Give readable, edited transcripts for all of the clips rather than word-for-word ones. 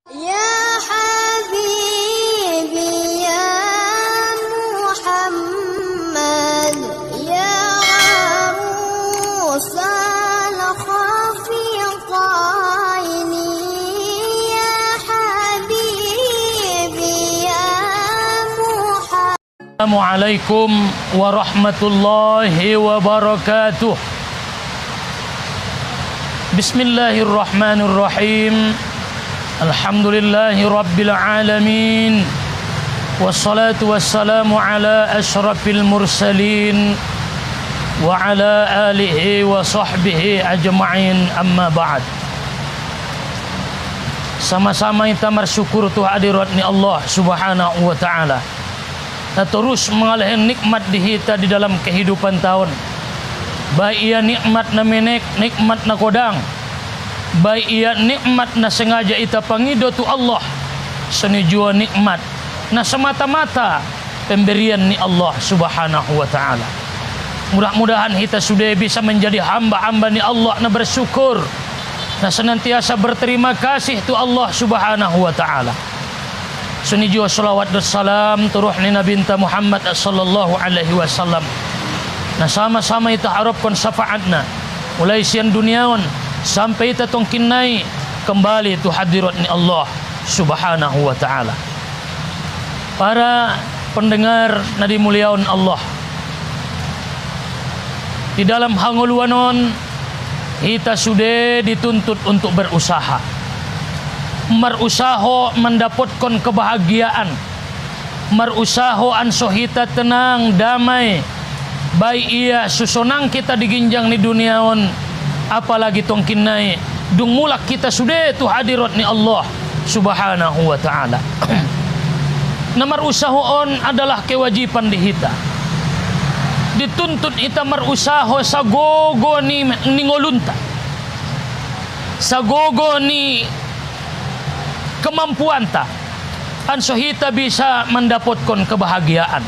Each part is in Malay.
Ya Habibi ya Muhammad ya Rusal khafiqaini ya Habibi ya Muhammad. Assalamualaikum warahmatullahi wabarakatuh. Bismillahirrahmanirrahim. Alhamdulillahi rabbil alamin. Wassalatu wassalamu ala asyrafil mursalin wa ala alihi wa sahbihi ajma'in, amma ba'd. Sama-sama kita bersyukur tu hadiratni Allah subhanahu wa ta'ala. Kita terus mengalami nikmat di kita di dalam kehidupan tahun. Baik ia nikmat na menek, nikmat na kodang. Baik ia nikmat na sengaja ita pangido tu Allah. Seni jua nikmat na semata-mata pemberian ni Allah subhanahu wa ta'ala. Mudah-mudahan kita sudah bisa menjadi hamba-hamba ni Allah na bersyukur, na senantiasa berterima kasih tu Allah subhanahu wa ta'ala. Seni jua salawat dan salam turuh ni Nabi Muhammad sallallahu alaihi wasallam. Nah sama-sama kita harapkan syafaatna mulai siang duniawan sampai kita tongkinai kembali tu hadirat ni Allah subhanahu wa ta'ala. Para pendengar na dimuliakan Allah, di dalam hanguluanon kita sudah dituntut untuk berusaha. Merusaho mendapatkan kebahagiaan, merusaho anso kita tenang, damai. Baik ia susonang kita diginjang ni duniaon, apalagi tongkinai dung mulak kita sudah tu hadirat ni Allah subhanahu wa ta'ala. Nomor usahoon adalah kewajiban di kita. Dituntut kita merusaho sagogo ni ngolunta, sagogo ni kemampuan ta anso kita bisa mendapatkan kebahagiaan.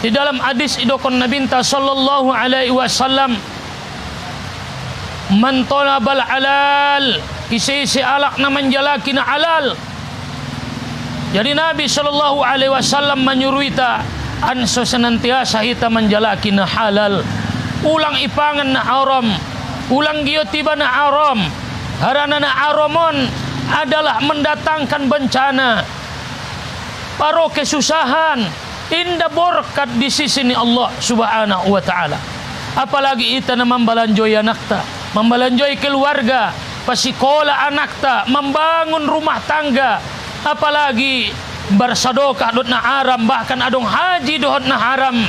Di dalam hadis idokon Nabi sallallahu alaihi wasallam, man talabal halal, isi alak na menjalaki na halal. Jadi Nabi sallallahu alaihi wasallam menyuruh kita anso senantiasa kita menjalaki na halal. Ulang ipangan na haram, ulang giyo tiba na haram. Harana na haramon adalah mendatangkan bencana, paro kesusahan, indah berkat di sisi ni Allah subhanahu wa ta'ala. Apalagi kita na membalanjoi anak ta, membalanjoi keluarga, pasikola anak ta, membangun rumah tangga, apalagi bersadokah dot na haram, bahkan adong haji dot na haram,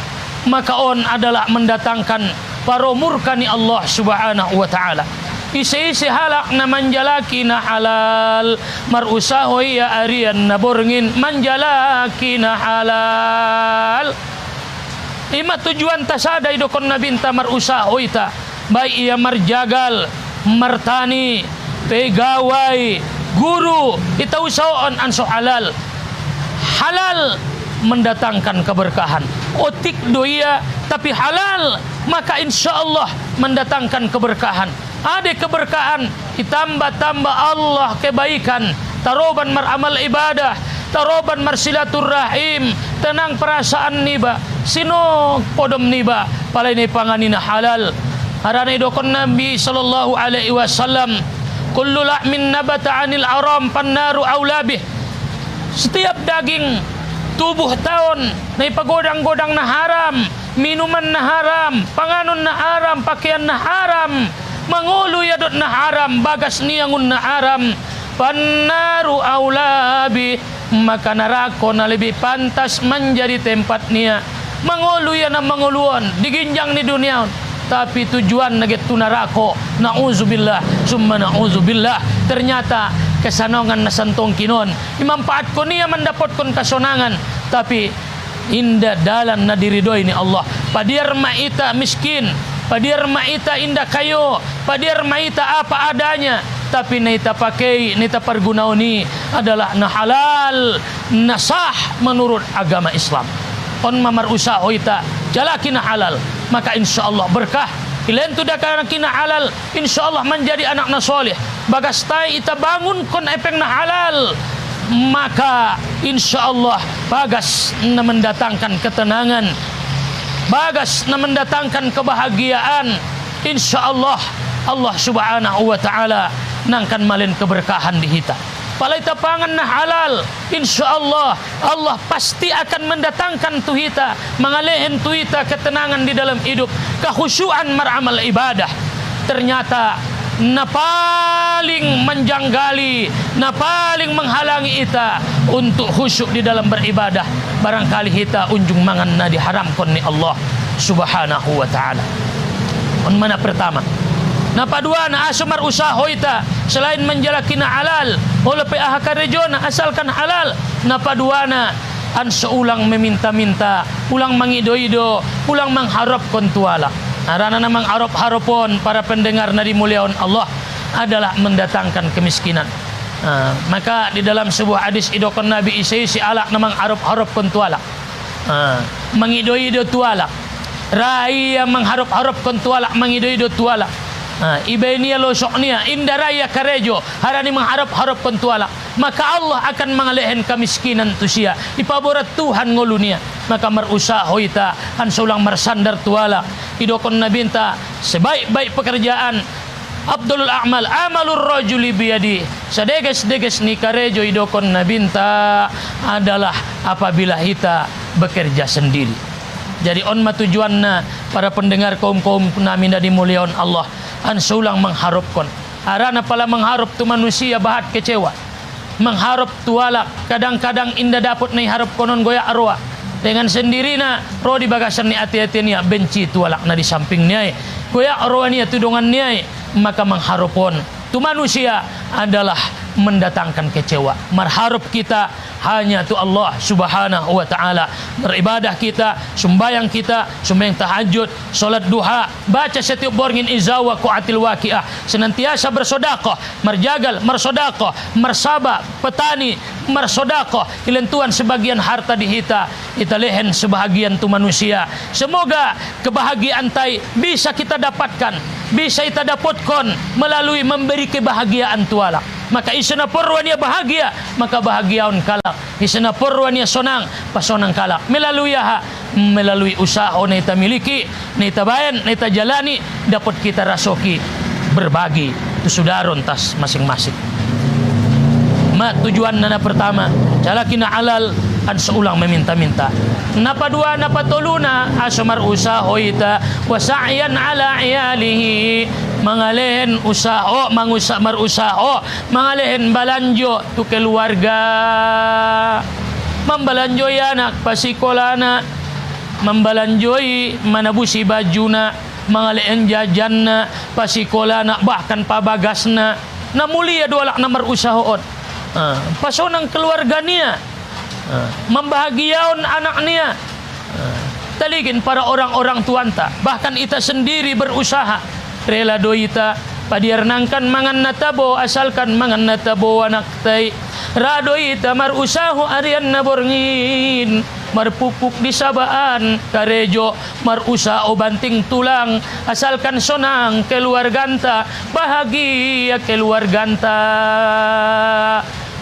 maka on adalah mendatangkan paro murka ni Allah subhanahu wa ta'ala. Isi-isi halak na manjalaki na halal, marusaho ya arian na borngin manjalaki na halal. Lima tujuan tasada idokon na binta marusaho ita, baik ia marjagal, martani, pegawai, guru, ita usahoon anso halal. Halal mendatangkan keberkahan. Otik doia tapi halal, maka insya Allah mendatangkan keberkahan. Ada keberkahan, ditambah-tambah Allah kebaikan, taroban meramal ibadah, taroban marsilaturrahim, tenang perasaan niba, sino podom niba, palai ni panganina halal. Harana idokon Nabi sallallahu alaihi wasallam, kullu lahmin nabata anil aram pannaru aulabih. Setiap daging tubuh tahun na ipagodang-godang na haram, minuman na haram, panganon na haram, pakaian na haram, mangulu yadot na haram, bagas niyangun na haram, pannaru aulabi, maka narako na lebih pantas menjadi tempat niya. Mangulu ya na manguluan diginjang ni dunia, tapi tujuan na gitu narako. Nauzubillah summa nauzubillah. Ternyata kesanongan na santong kinon, imampaat ko niya mendapatkan kesonangan, tapi indah dalan na diridoi ni Allah. Padiar maita miskin, padiar maita indah kayo, padiar maita apa adanya, tapi naita pakai, naita pergunaon ni adalah na halal, na sah menurut agama Islam. On mamar usaha ita jalaki na halal, maka insya Allah berkah. Ilan tu dah kena halal, insya Allah menjadi anak na soleh. bagas tay ita bangun kon epeng na halal, maka insya Allah bagas na mendatangkan ketenangan, bagas na mendatangkan kebahagiaan. Insya Allah Allah subhanahu wa ta'ala nangkan malin keberkahan di hita. Palai tapangan na halal, insya Allah Allah pasti akan mendatangkan tuhita, mengalehin tuhita ketenangan di dalam hidup, kehusyuan meramal ibadah. Ternyata na paling menjanggali, na paling menghalangi ita untuk khusyuk di dalam beribadah, barangkali kita unjung mangan na diharamkan ni Allah subhanahu wa ta'ala. On mana pertama, napa dua na asumar usaha ita selain menjalaki na halal oleh PAH Karejona asalkan halal. Napa dua na an seulang meminta-minta, ulang mengido-ido, ulang mengharapkan tuala. Arana namang harap-harapon para pendengar na dimuliakan Allah adalah mendatangkan kemiskinan. Maka di dalam sebuah hadis idokon Nabi Isa si alak namang harap-harapkan tuala. Mengido-ido tuala. Raya mengharap-harapkan tuala, mengido-ido tuala. Ibai niya losok niya indaraya karejo harani mengharap-harap pentuala, maka Allah akan mengalehin kemiskinan tu sia ipaborat Tuhan ngolu niya. Maka merusaha ita han sulang mersandar tuala idokon nabinta sebaik-baik pekerjaan Abdul A'mal amalur rajuli biyadi, sedeges-deges ni karejo idokon nabinta adalah apabila kita bekerja sendiri. Jadi on tujuanna para pendengar kaum-kaum naminda dimuliakan Allah an sulang mengharapkan. Arana pala mengharap tu manusia bahat kecewa. Mengharap tuala kadang-kadang indah dapat ni harap konon goya arwah. Dengan sendirina roh di bagasan ni hati-hati ni benci tualak na di samping ni. Goya arwah ni tudungan ni, maka mengharapkan tu manusia adalah mendatangkan kecewa. Merharap kita hanya tu Allah subhanahu wa ta'ala. Beribadah kita, sembahyang kita, sembahyang tahajud, solat duha, baca setiap borngin izawa ku'atil waqi'ah, senantiasa bersodakoh, merjagal, mersodakoh, mersaba, petani, mersodakoh, ilentuan sebagian harta di hita, ita lehen sebahagian tu manusia. Semoga kebahagiaan tai bisa kita dapatkan, bisa kita dapatkan melalui memberi kebahagiaan tuala. Maka isana porwania bahagia, maka bahagiaun kalak. Isana porwania sonang, pasonang kalak. Melalui usaha na ita miliki, na ita bayan, na ita jalani, dapat kita rasoki berbagi tu sudaron tas masing-masing. Tujuan na pertama, jalaki na halal an seulang meminta-minta. Napa dua, napa toluna asmar usaha ita wasa'yan ala iyalihi, mangalehin usaha, marusaha, mangalehin balanjo tu keluarga, membalanjoi anak pasikolana, membalanjoi manabusi bajuna, mangalehin jajanna pasikolana, bahkan pabagasna, na mulia dua lak nomor usahaon. Pasonang keluarga niya, membahagiaun anak niya, taligin para orang-orang tuanta, bahkan ita sendiri berusaha rela doita padiarnangkan mangan natabo asalkan mangan natabo anak tay radoita marusaho arian naborngin marpupuk di sabaan karejo marusaho banting tulang asalkan sonang keluarganta bahagia keluarganta.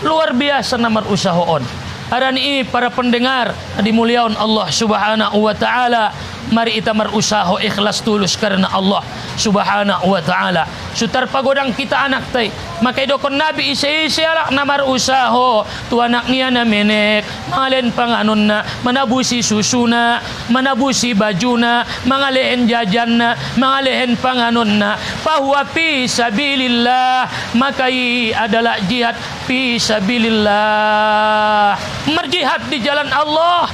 Luar biasa na marusahoon. Harani para pendengar dimuliakan Allah subhanahu wa ta'ala, mari kita marusaho ikhlas tulus karena Allah subhanahu wa ta'ala. Sutar pagodang kita anak tay, maka idokon Nabi isi alak na marusaho tu anak niya na menek malen panganon na manabusi susuna, manabusi bajuna, mangalehin jajanna, mangalehin panganon na fahuwa fi sabilillah, makai adalah jihad fi sabilillah, merjihad di jalan Allah.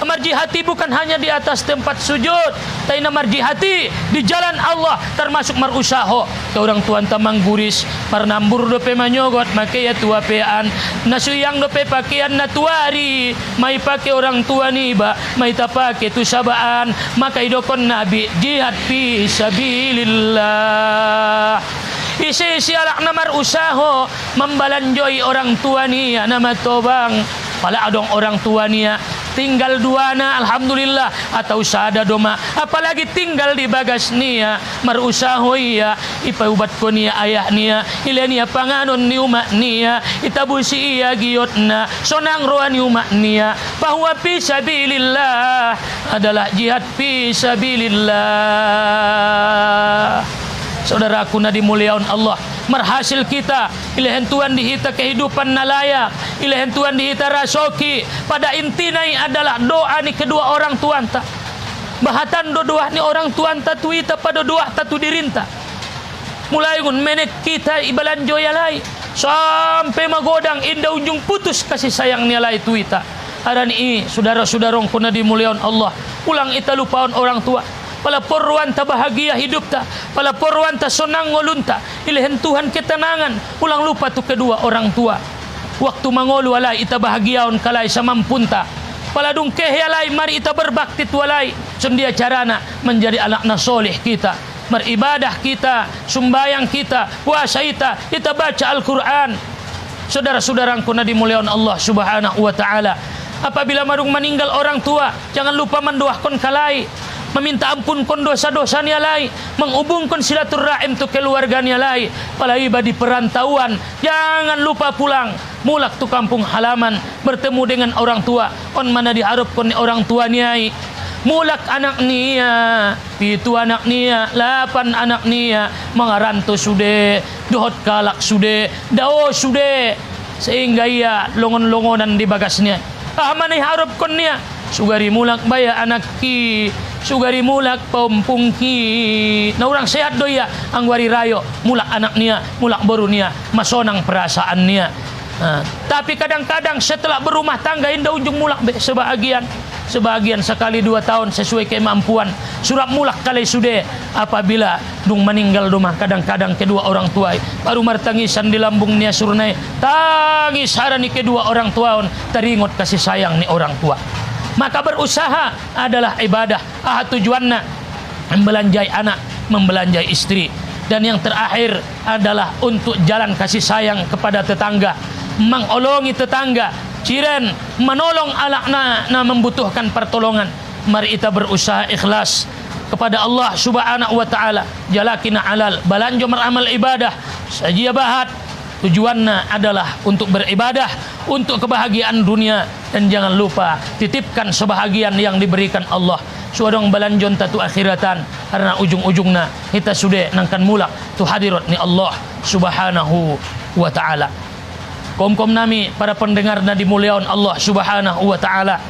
Marjihati bukan hanya di atas tempat sujud, tapi marjihati di jalan Allah, termasuk marusaho ke orang tuan tamang guris marnambur dope manyogot make ya tua pean nasuyang dope pakaian natuari mai pake orang tua ni ba mai tapake tu sabaan, maka idokon Nabi jihad fi sabilillah. Isi alak namar usaho membalanjoi orang tua niya nama tobang pala adong orang tua niya tinggal duana alhamdulillah atau sada doma, apalagi tinggal di bagas nia marusaho iya ipa ubat ko nia ayah nia ila nia panganon ni umak nia itabusi iya giyotna sonang roa ni umak nia bahwa fi sabilillah adalah jihad fi sabilillah. Saudaraku na dimuliakan Allah, marhasil kita ilahan Tuhan dihita kehidupan na layak, ilahan Tuhan dihita rasoki. Pada intinya adalah doa ni kedua orang tuanta, bahatan doa ni orang tuanta tuita pada doa tatu dirinta mulai ngun menek kita ibalan joyalai sampai magodang indah ujung putus kasih sayang ni alai tuita. Arani saudara-saudarong kuna dimuliakan Allah, ulang ita lupaon orang tua. Pala porwan ta bahagia hidup ta, pala porwan ta sonang ngolunta, ilahan Tuhan ketenangan, ulang lupa tu kedua orang tua. Waktu mangolu alai ita bahagiaon kalai samampunta. Pala dungkeh alai mari ita berbakti tualai, sendia carana menjadi anak soleh kita, beribadah kita, sumbayang kita, puasa kita baca Al-Quran. Saudara-saudaraku na dimuliakan Allah Subhanahu wa taala, apabila marung meninggal orang tua, jangan lupa mendoakan kalai, meminta ampun kon dosa-dosa ni alai, menghubungkan silaturahim tu keluarga ni alai. Pala iba di perantauan, jangan lupa pulang mulak tu kampung halaman, bertemu dengan orang tua. On mana diharapkan ni orang tua ni ai, mulak anak niya, pitu anak niya, 8 anak niya, mangaranto sude, dohot kalak sude, dao sude, sehingga ia longon-longonan di bagasnya. Mana diharapkan niya, sugari mulak baya anak ki, sugari mulak pompungki. Na orang sehat doya angwari rayo mulak anak niya, mulak baru niya, masonang perasaan niya. Tapi kadang-kadang setelah berumah tangga indah ujung mulak sebagian sekali 2 tahun sesuai kemampuan surap mulak kali sudah. Apabila dung meninggal rumah, kadang-kadang kedua orang tua baru martangisan di lambung niya surnai, tangis harani kedua orang tua teringot kasih sayang ni orang tua. Maka berusaha adalah ibadah. Tujuannya membelanjai anak, membelanjai istri, dan yang terakhir adalah untuk jalan kasih sayang kepada tetangga, mengolongi tetangga, ciren, menolong alakna na membutuhkan pertolongan. Mari kita berusaha ikhlas kepada Allah Subhanahu wa taala, jalakina alal, balanjo meramal ibadah, sajia bahat. Tujuannya adalah untuk beribadah, untuk kebahagiaan dunia, dan jangan lupa titipkan sebahagian yang diberikan Allah. Suadong balanjon tatu akhiratan, karena ujung-ujungnya kita sudah nangkan mulak tu hadirat ni Allah Subhanahu wa taala. Kom-kom nami para pendengar na dimuliakan Allah Subhanahu wa taala.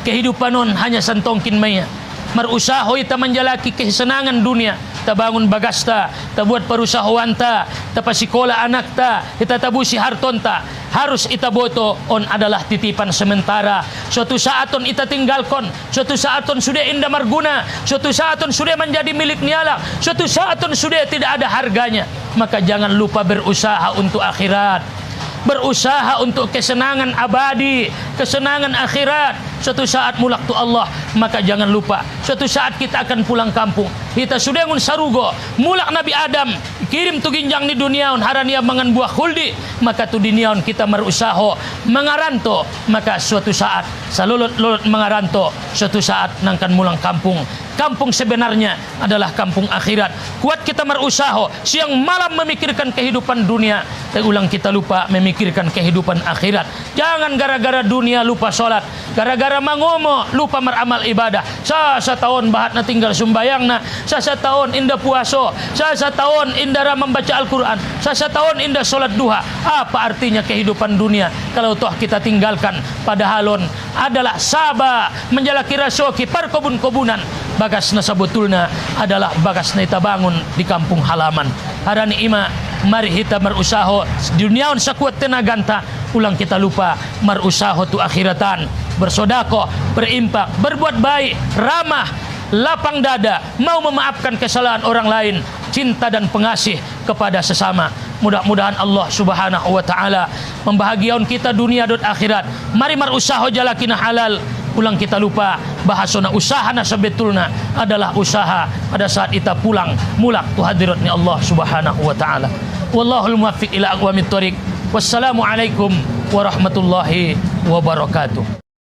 Kehidupan non hanya santongkin maya. Marusaho ita menjalaki kesenangan dunia, ta bangun bagasta, ta buat perusahaan ta, ta pasikola anak ta, ita tabusi harton ta. Harus ita boto on adalah titipan sementara. Suatu saat on ita tinggalkan, suatu saat on sudah indah marguna, suatu saat on sudah menjadi milik niala, suatu saat on sudah tidak ada harganya. Maka jangan lupa berusaha untuk akhirat, berusaha untuk kesenangan abadi, kesenangan akhirat. Suatu saat mulak tu Allah, maka jangan lupa suatu saat kita akan pulang kampung. Kita sudah ngun sarugo mulak Nabi Adam kirim tu ginjang di dunia on harania mangan buah khuldi, maka tu dunia on kita merusaho mengaranto, maka suatu saat salulot mengaranto, suatu saat nangkan mulang kampung. Kampung sebenarnya adalah kampung akhirat. Kuat kita merusaho siang malam memikirkan kehidupan dunia, dan ulang kita lupa memikirkan kehidupan akhirat. Jangan gara-gara dunia lupa sholat, gara-gara mangomo lupa meramal ibadah. Tahun bahat na tinggal sumbayang na, tahun indah puaso, tahun indah membaca Al-Quran, tahun indah sholat duha. Apa artinya kehidupan dunia kalau toh kita tinggalkan? Padahalon adalah sabah menjalaki rasoki perkebun-kebunan. Bagas na sebetulnya adalah bagas na ita bangun di kampung halaman. Harani ima, mari kita merusaho duniaon sakuat tenaganta, ulang kita lupa merusaho tu akhiratan, bersodako, berimpak, berbuat baik, ramah, lapang dada, mau memaafkan kesalahan orang lain, cinta dan pengasih kepada sesama. Mudah-mudahan Allah Subhanahu wa taala membahagiakan kita dunia dan akhirat. Mari merusaho jalakina halal. Ulang kita lupa bahasana usaha na sebetulnya adalah usaha pada saat kita pulang mulak tu hadiratnya Allah Subhanahu wa taala. Wallahul muwaffiq ila aqwamit thoriq. Wassalamu alaikum warahmatullahi wabarakatuh.